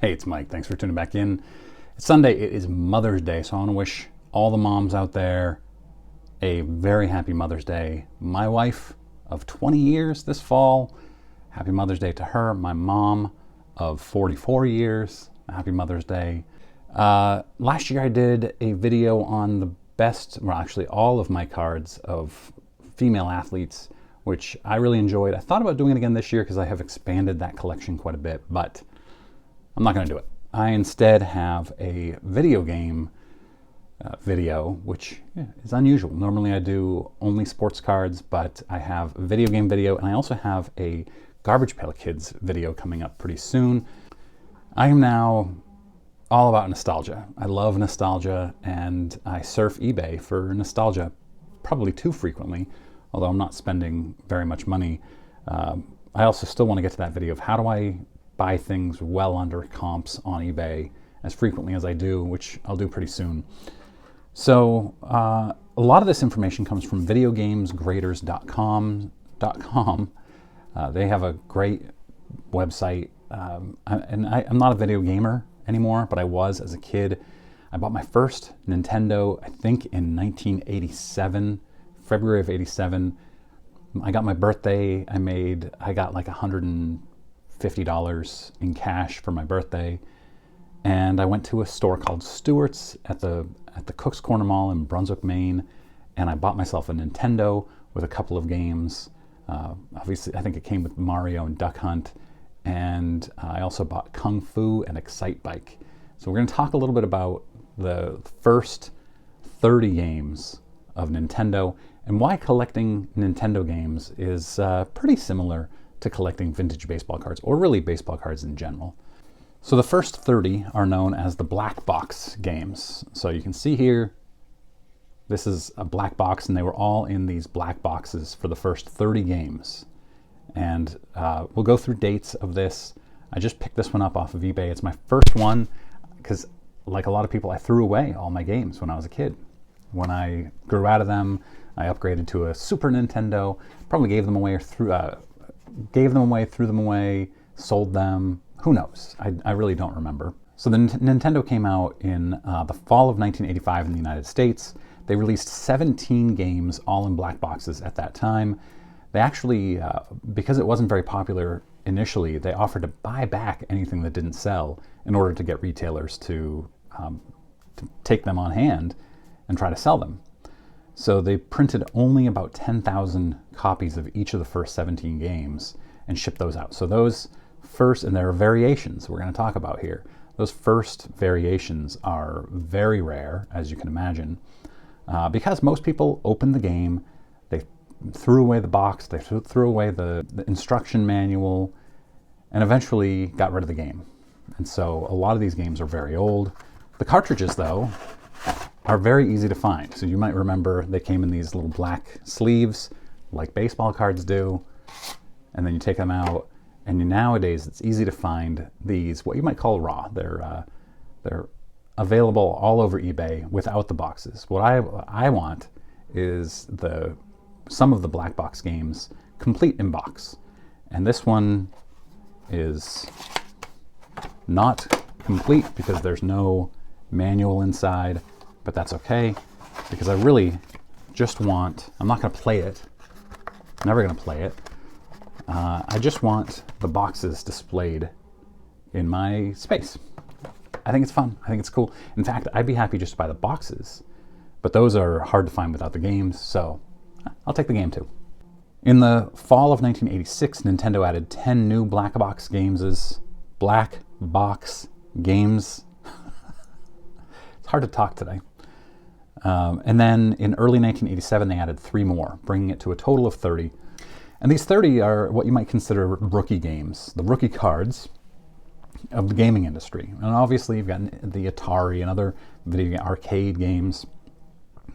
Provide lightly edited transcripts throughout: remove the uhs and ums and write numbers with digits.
Hey, it's Mike. Thanks for tuning back in. It's Sunday. It is Mother's Day, so I want to wish all the moms out there a very happy Mother's Day. My wife of 20 years this fall, happy Mother's Day to her. My mom of 44 years, happy Mother's Day. Last year I did a video on the best, well actually all of my cards of female athletes, which I really enjoyed. I thought about doing it again this year because I have expanded that collection quite a bit, but I'm not going to do it. I instead have a video game video, which is unusual. Normally I do only sports cards, but I have a video game video, and I also have a Garbage Pail Kids video coming up pretty soon. I am now all about nostalgia. I love nostalgia, and I surf eBay for nostalgia probably too frequently, although I'm not spending very much money. I also still want to get to that video of how do I buy things well under comps on eBay as frequently as I do, which I'll do pretty soon. So a lot of this information comes from videogamesgraders.com. They have a great website, and I'm not a video gamer anymore, but I was as a kid. I bought my first Nintendo, I think in 1987, February of 87. I got my birthday, I got like $150 in cash for my birthday, and I went to a store called Stewart's at the Cook's Corner Mall in Brunswick, Maine, and I bought myself a Nintendo with a couple of games. Obviously, I think it came with Mario and Duck Hunt, and I also bought Kung Fu and Excite Bike. So we're going to talk a little bit about the first 30 games of Nintendo and why collecting Nintendo games is pretty similar to collecting vintage baseball cards, or really baseball cards in general. So the first 30 are known as the black box games. So you can see here, this is a black box, and they were all in these black boxes for the first 30 games. And we'll go through dates of this. I just picked this one up off of eBay. It's my first one because, like a lot of people, I threw away all my games when I was a kid. When I grew out of them, I upgraded to a Super Nintendo, probably gave them away or threw them away, sold them. Who knows? I really don't remember. So the Nintendo came out in the fall of 1985 in the United States. They released 17 games, all in black boxes at that time. They actually, because it wasn't very popular initially, they offered to buy back anything that didn't sell in order to get retailers to take them on hand and try to sell them. So they printed only about 10,000 copies of each of the first 17 games and shipped those out. So those first, and there are variations we're going to talk about here. Those first variations are very rare, as you can imagine, because most people opened the game, they threw away the box, they threw away the instruction manual, and eventually got rid of the game. And so a lot of these games are very old. The cartridges, though, are very easy to find. So you might remember they came in these little black sleeves, like baseball cards do, and then you take them out, and nowadays it's easy to find these, what you might call raw. They're available all over eBay without the boxes. What I want is some of the black box games complete in box, and this one is not complete because there's no manual inside, but that's okay because I really just want, I'm not going to play it, never going to play it. I just want the boxes displayed in my space. I think it's fun. I think it's cool. In fact, I'd be happy just to buy the boxes, but those are hard to find without the games, so I'll take the game too. In the fall of 1986, Nintendo added 10 new black box games. Black box games. It's hard to talk today. And then in early 1987, they added 3 more, bringing it to a total of 30. And these 30 are what you might consider rookie games, the rookie cards of the gaming industry. And obviously you've got the Atari and other video arcade games,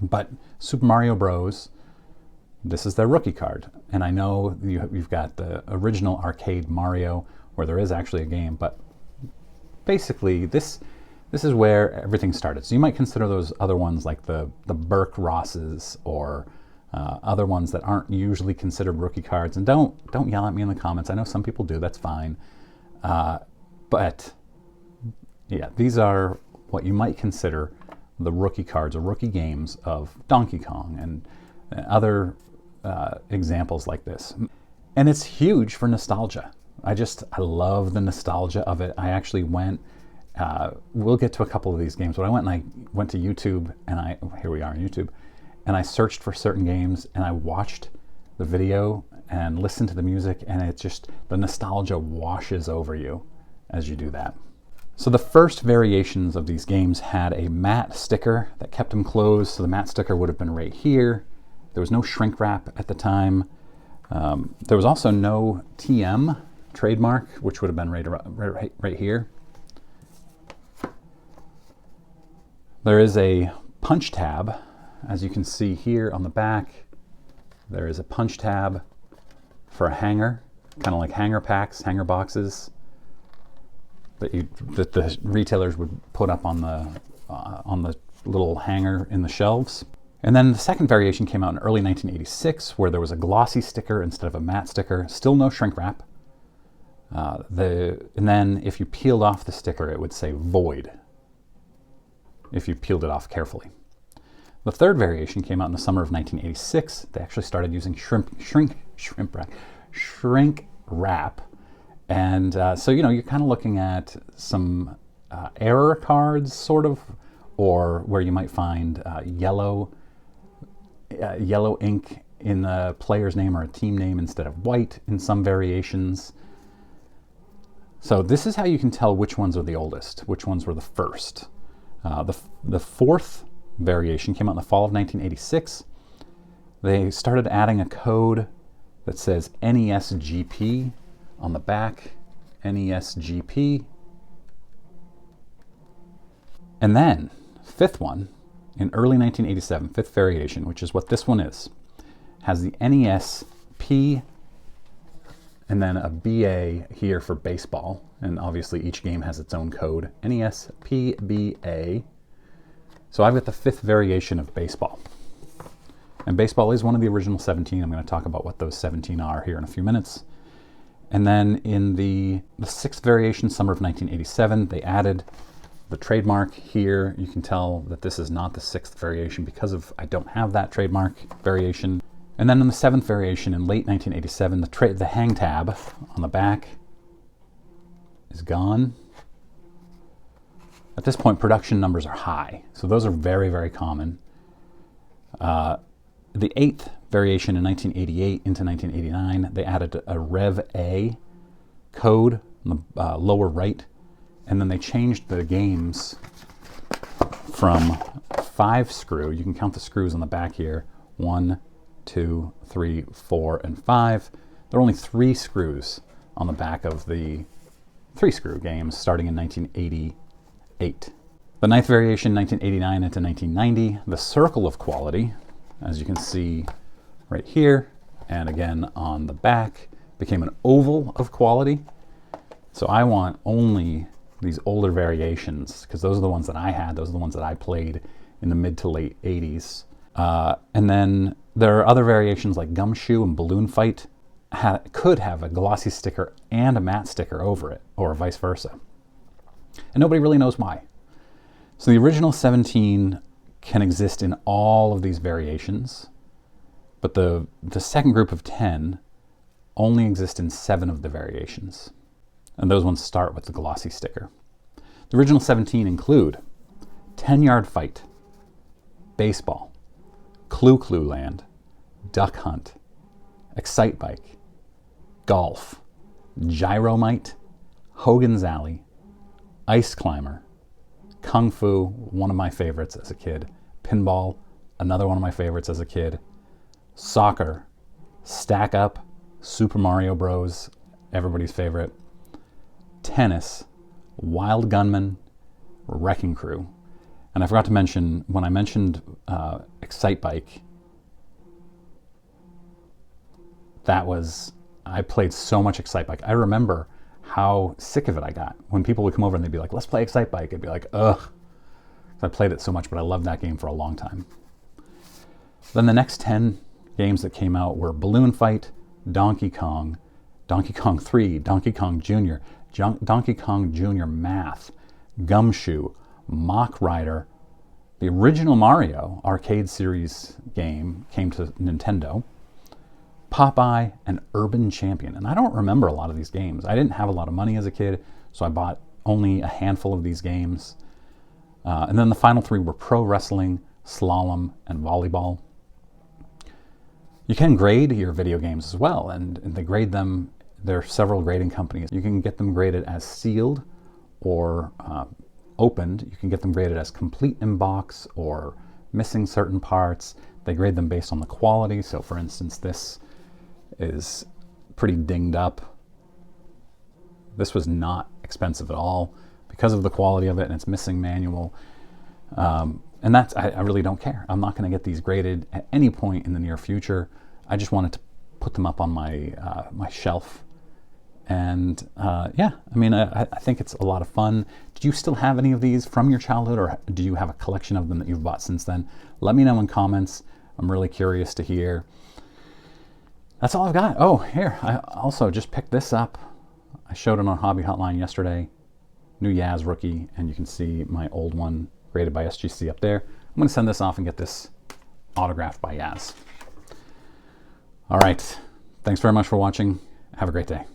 but Super Mario Bros., this is their rookie card. And I know you've got the original arcade Mario, where there is actually a game, but basically this is where everything started. So you might consider those other ones like the Burke Rosses or other ones that aren't usually considered rookie cards. And don't yell at me in the comments. I know some people do. That's fine. But Yeah, these are what you might consider the rookie cards or rookie games of Donkey Kong and other examples like this. And it's huge for nostalgia. I love the nostalgia of it. I actually went, we'll get to a couple of these games, but I went to YouTube, and here we are on YouTube, and I searched for certain games, and I watched the video and listened to the music, and it's just, the nostalgia washes over you as you do that. So the first variations of these games had a matte sticker that kept them closed. So the matte sticker would have been right here. There was no shrink wrap at the time. There was also no TM trademark, which would have been right here. There is a punch tab, as you can see here on the back. There is a punch tab for a hanger, kind of like hanger packs, hanger boxes that the retailers would put up on the little hanger in the shelves. And then the second variation came out in early 1986, where there was a glossy sticker instead of a matte sticker. Still no shrink wrap. And then if you peeled off the sticker, it would say void if you peeled it off carefully. The third variation came out in the summer of 1986. They actually started using shrink wrap. And so, you're kind of looking at some error cards, sort of, or where you might find yellow ink in the player's name or a team name instead of white in some variations. So this is how you can tell which ones are the oldest, which ones were the first. The fourth variation came out in the fall of 1986. They started adding a code that says NESGP on the back, NESGP. And then, fifth one, in early 1987, fifth variation, which is what this one is, has the NESP and then a BA here for baseball. And obviously each game has its own code, NESPBA. So I've got the fifth variation of baseball. And baseball is one of the original 17. I'm going to talk about what those 17 are here in a few minutes. And then in the sixth variation, summer of 1987, they added the trademark here. You can tell that this is not the sixth variation because I don't have that trademark variation. And then in the seventh variation in late 1987, the hang tab on the back is gone. At this point, production numbers are high, so those are very, very common. The eighth variation in 1988 into 1989, they added a Rev A code on the lower right, and then they changed the games from 5 screw. You can count the screws on the back here: 1, 2, 3, 4, and 5. There are only 3 screws on the back of the 3-screw games starting in 1988. The ninth variation, 1989 into 1990, the circle of quality, as you can see right here, and again on the back, became an oval of quality. So I want only these older variations, because those are the ones that I had, those are the ones that I played in the mid to late 80s. And then there are other variations like Gumshoe and Balloon Fight could have a glossy sticker and a matte sticker over it, or vice versa. And nobody really knows why. So the original 17 can exist in all of these variations, but the second group of 10 only exist in 7 of the variations. And those ones start with the glossy sticker. The original 17 include 10-Yard Fight, Baseball, Clue Clue Land, Duck Hunt, Excite Bike, Golf, Gyromite, Hogan's Alley, Ice Climber, Kung Fu, one of my favorites as a kid, Pinball, another one of my favorites as a kid, Soccer, Stack Up, Super Mario Bros, everybody's favorite, Tennis, Wild Gunman, Wrecking Crew. And I forgot to mention, when I mentioned Excite Bike, I played so much Excite Bike. I remember how sick of it I got. When people would come over and they'd be like, let's play Excite Bike, I'd be like, ugh. I played it so much, but I loved that game for a long time. Then the next 10 games that came out were Balloon Fight, Donkey Kong, Donkey Kong 3, Donkey Kong Jr., Donkey Kong Jr. Math, Gumshoe, Mock Rider. The original Mario arcade series game came to Nintendo. Popeye, and Urban Champion. And I don't remember a lot of these games. I didn't have a lot of money as a kid, so I bought only a handful of these games. And then the final three were pro wrestling, slalom, and volleyball. You can grade your video games as well, and they grade them. There are several grading companies. You can get them graded as sealed or opened. You can get them graded as complete in box or missing certain parts. They grade them based on the quality. So for instance, this is pretty dinged up. This was not expensive at all because of the quality of it, and it's missing manual. And that's, I really don't care. I'm not going to get these graded at any point in the near future. I just wanted to put them up on my my shelf. And yeah, I mean, I think it's a lot of fun. Do you still have any of these from your childhood, or do you have a collection of them that you've bought since then? Let me know in comments. I'm really curious to hear. That's all I've got. Oh, here, I also just picked this up. I showed it on Hobby Hotline yesterday. New Yaz rookie, and you can see my old one graded by SGC up there. I'm going to send this off and get this autographed by Yaz. All right. Thanks very much for watching. Have a great day.